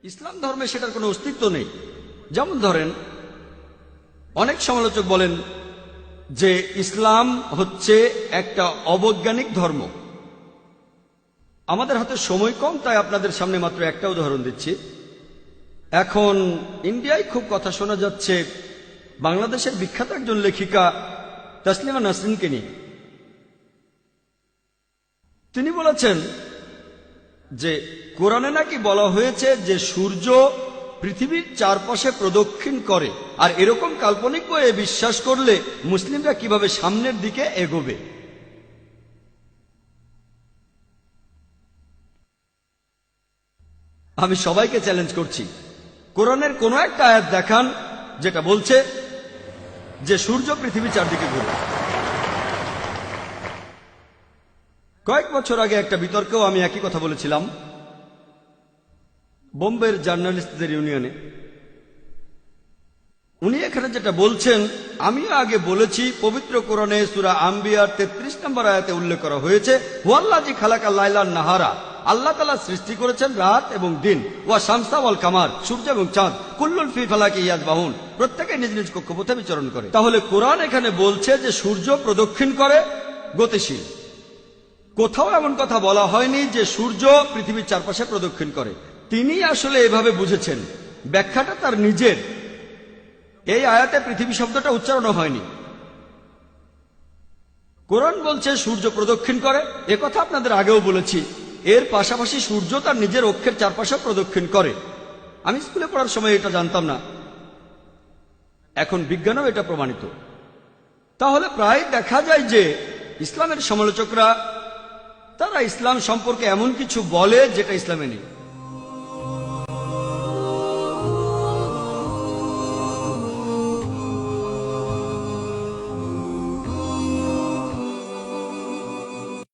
ইসলাম ধর্মে সেটার কোনো অস্তিত্ব নেই। যেমন ধরেন, অনেক সমালোচক বলেন যে ইসলাম হচ্ছে একটা অবৈজ্ঞানিক ধর্ম। আমাদের হাতে সময় কম, তাই আপনাদের সামনে মাত্র একটা উদাহরণ দিচ্ছি। এখন ইন্ডিয়ায় খুব কথা শোনা যাচ্ছে বাংলাদেশের বিখ্যাত একজন লেখিকা তাসলিমা নাসরিনকে নিয়ে। তিনি বলেছেন যে কোরআনে নাকি বলা হয়েছে যে সূর্য পৃথিবীর চারপাশে প্রদক্ষিণ করে, আর এরকম কাল্পনিক বইয়ে বিশ্বাস করলে মুসলিমরা কিভাবে সামনের দিকে এগোবে। আমি সবাইকে চ্যালেঞ্জ করছি, কোরআনের কোনো একটা আয়াত দেখান যেটা বলছে যে সূর্য পৃথিবীর চারদিকে ঘুরে। কয়েক বছর আগে একটা বিতর্কেও আমি একই কথা বলেছিলাম বোম্বের জার্নালিস্টদের ইউনিয়নে। উনি এখানে যেটা বলছেন আমিও আগে বলেছি, পবিত্র কোরআনে সূরা আম্বিয়ার 33 নম্বর আয়াতে উল্লেখ করা হয়েছে, হুয়াল্লাযী খালাকাল লাইলা নাহারা, আল্লাহ তাআলা সৃষ্টি করেছেন রাত এবং দিন, ওয়া শামসা ওয়াল কামার, সূর্য এবং চাঁদ, কুল্লুন ফি ফালাকি ইয়াসবাহুন, প্রত্যেকে নিজ নিজ কক্ষপথে বিচরণ করে। তাহলে কোরআন এখানে বলছে যে সূর্য প্রদক্ষিণ করে, গতিশীল। কোথাও এমন কথা বলা হয়নি যে সূর্য পৃথিবীর চারপাশে প্রদক্ষিণ করে। তিনি আসলে এভাবে বুঝেছেন, ব্যাখ্যাটা তার নিজের। এই আয়াতে পৃথিবী শব্দটা উচ্চারণ হয়নি। কোরআন বলছে সূর্য প্রদক্ষিণ করে, একথা আপনাদের আগেও বলেছি। এর পাশাপাশি সূর্য তার নিজের অক্ষের চারপাশে প্রদক্ষিণ করে। আমি স্কুলে পড়ার সময় এটা জানতাম না, এখন বিজ্ঞানও এটা প্রমাণিত। তাহলে প্রায় দেখা যায় যে ইসলামের সমালোচকরা তারা ইসলাম সম্পর্কে এমন কিছু বলে যেটা ইসলামে নেই।